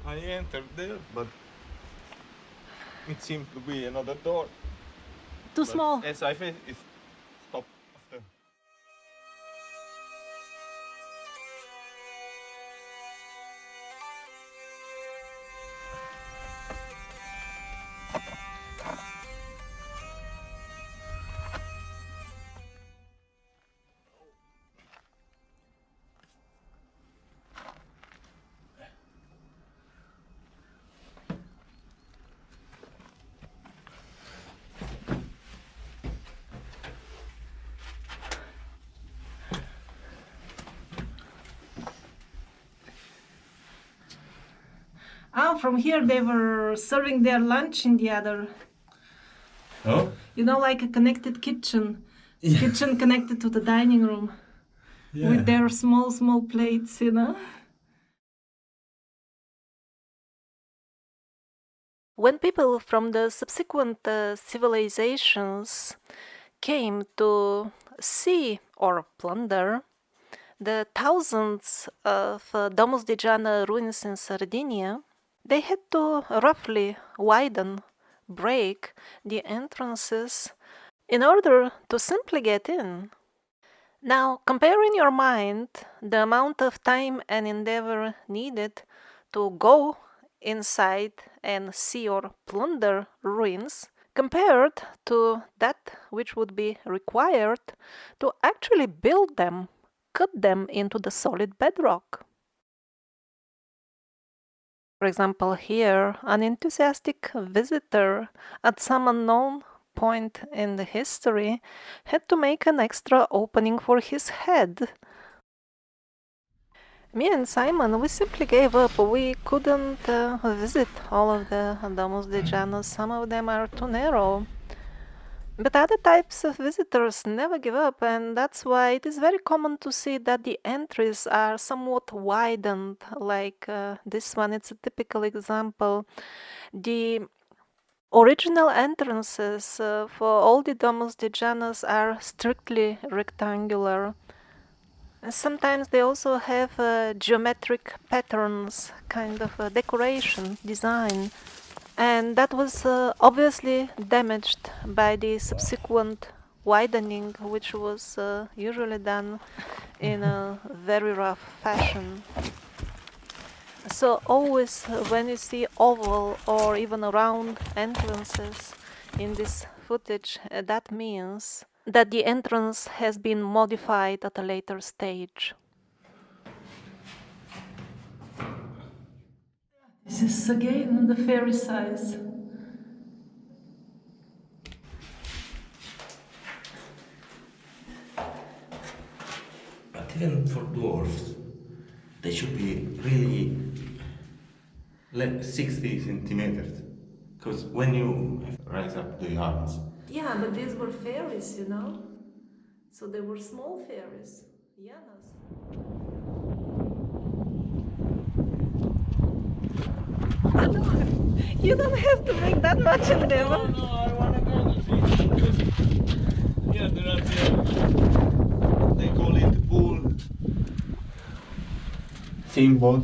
I entered there, but it seemed to be another door. Too small. As I felt, it stopped after. From here they were serving their lunch in the other. Oh? You know, like a connected kitchen. Yeah. Kitchen connected to the dining room. Yeah. With their small plates, you know. When people from the subsequent civilizations came to see or plunder the thousands of Domus de Giana ruins in Sardinia, they had to roughly break the entrances in order to simply get in. Now, compare in your mind the amount of time and endeavor needed to go inside and see or plunder ruins compared to that which would be required to actually build them, cut them into the solid bedrock. For example, here, an enthusiastic visitor at some unknown point in the history had to make an extra opening for his head. Me and Simon, we simply gave up. We couldn't visit all of the Domus de Giana. Some of them are too narrow. But other types of visitors never give up, and that's why it is very common to see that the entries are somewhat widened, like this one. It's a typical example. The original entrances for all the Domus de Gianas are strictly rectangular. Sometimes they also have geometric patterns, kind of a decoration, design. And that was obviously damaged by the subsequent widening, which was usually done in a very rough fashion. So always when you see oval or even round entrances in this footage, that means that the entrance has been modified at a later stage. This is again the fairy size. But even for dwarfs, they should be really 60 centimeters. Because when you rise up the arms. Yeah, but these were fairies, you know? So they were small fairies. Yanas. You don't have to make that much in them. No, I want to go to see. Yeah, there are they call it pool. Steamboat.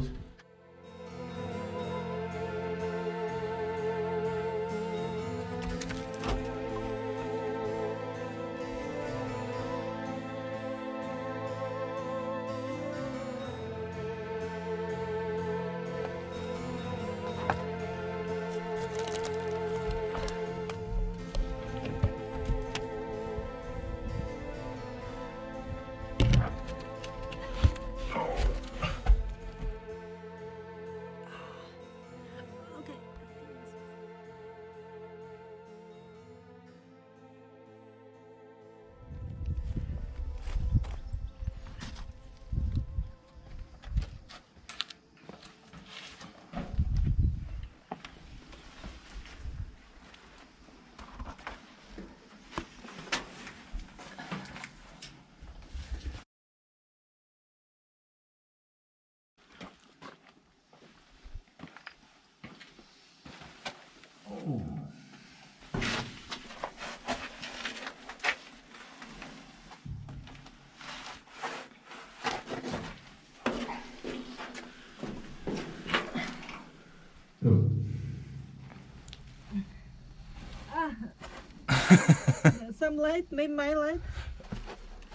Some light, maybe my light.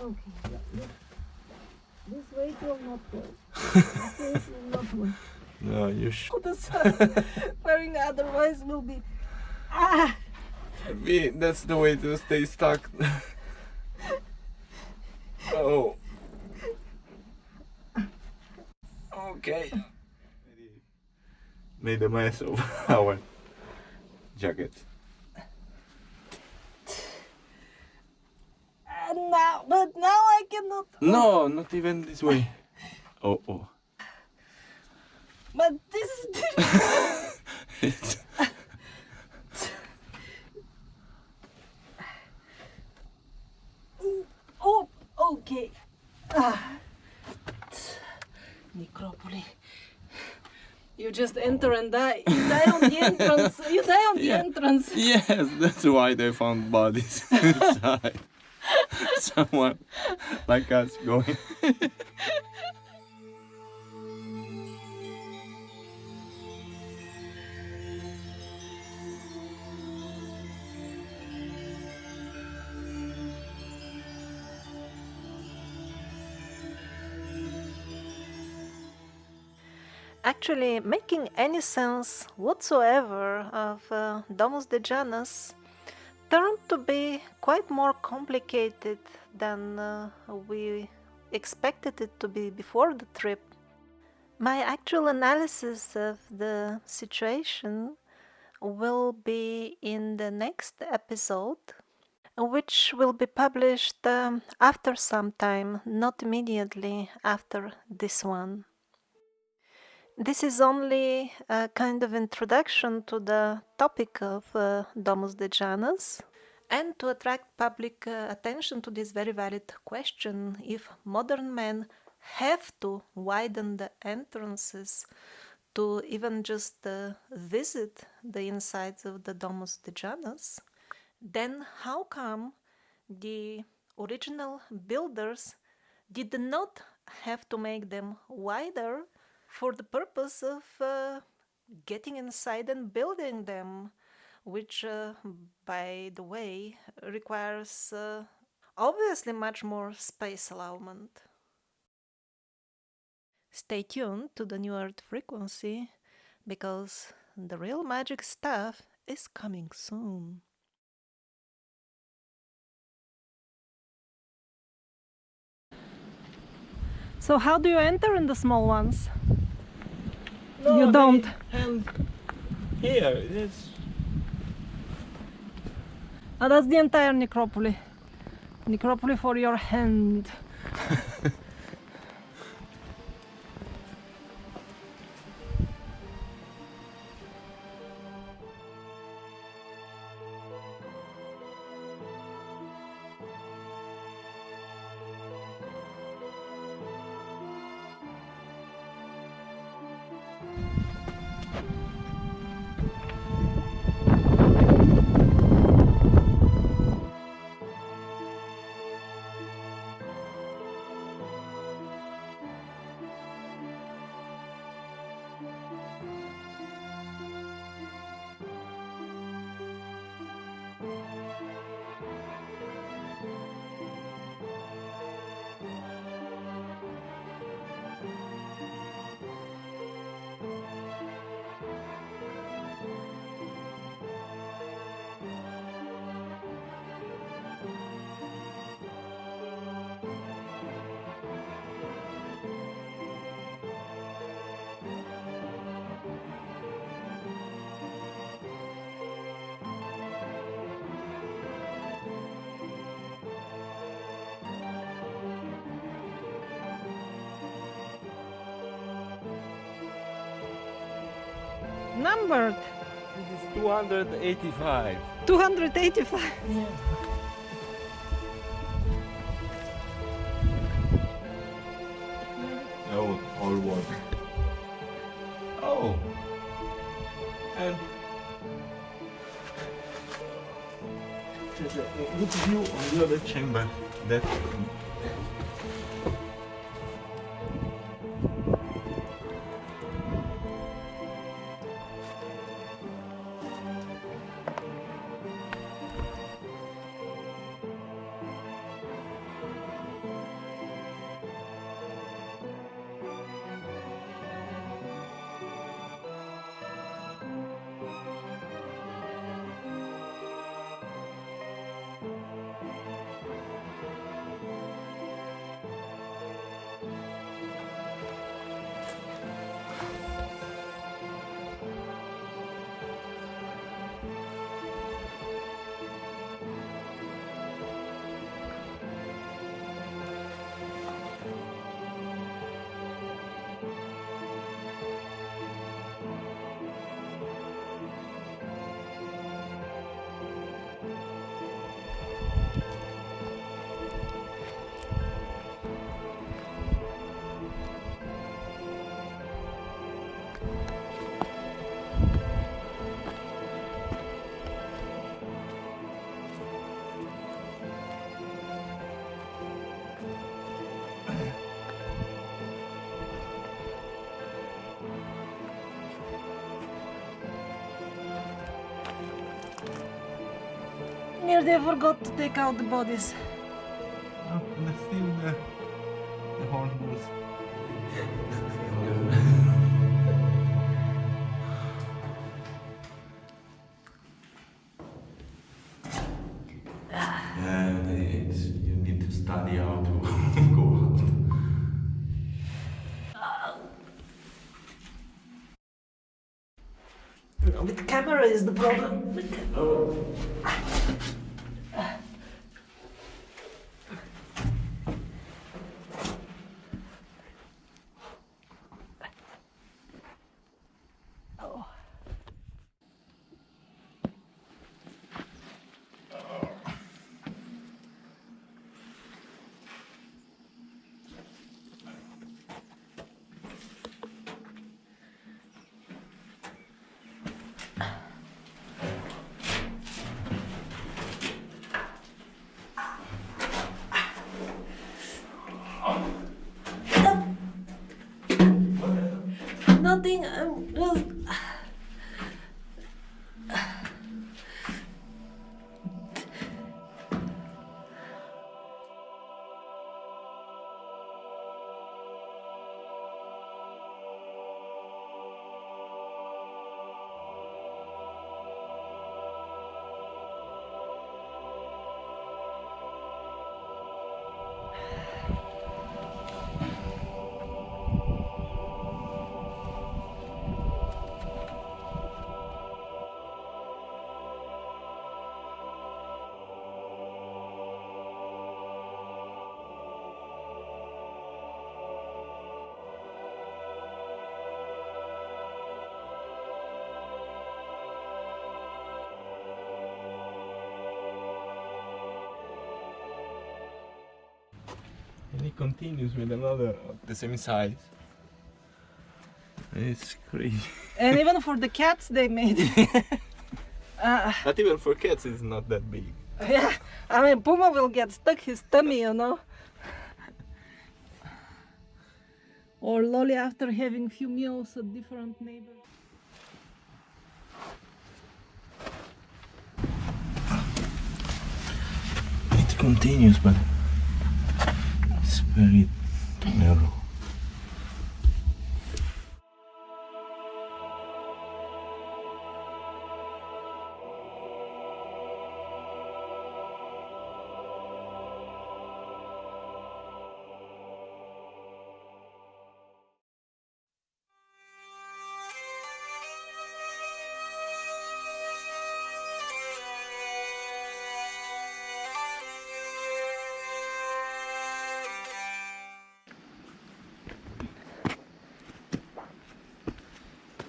Okay. This way it will not work. This way it will not work. No, you should. The sun wearing otherwise will be. Ah! That's the way to stay stuck. Oh. Okay. Made a mess of our jacket. But now I cannot. No, not even this way. Oh, oh. But this is difficult. It's Oh, okay. Necropoli. You just enter and die. You die on the entrance. You die on the Yeah. entrance. Yes, that's why they found bodies inside. Someone like us going. Actually, making any sense whatsoever of Domus de Janus turned to be quite more complicated than we expected it to be before the trip. My actual analysis of the situation will be in the next episode, which will be published after some time, not immediately after this one. This is only a kind of introduction to the topic of Domus de Janus, and to attract public attention to this very valid question if modern men have to widen the entrances to even just visit the insides of the Domus de Janus, then how come the original builders did not have to make them wider for the purpose of getting inside and building them, which, by the way, requires obviously much more space allowment. Stay tuned to the NewEarth frequency, because the real magic stuff is coming soon. So how do you enter in the small ones? You don't. And here, it's That's the entire necropoli. Necropoli for your hand. Numbered this is 285. 285. Oh, all water. Oh, and there's a good view on the other chamber. That Nearly forgot to take out the bodies. Oh, there's still the hornbills. You need to study how to go out. No, with the camera is the problem. Nothing, I'm just... And he continues with another of the same size. It's crazy. And even for the cats they made it. But even for cats it's not that big. Yeah, I mean, Puma will get stuck his tummy, you know. Or Lolly after having few meals at different neighbors. It continues, but it's very narrow.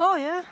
Oh yeah,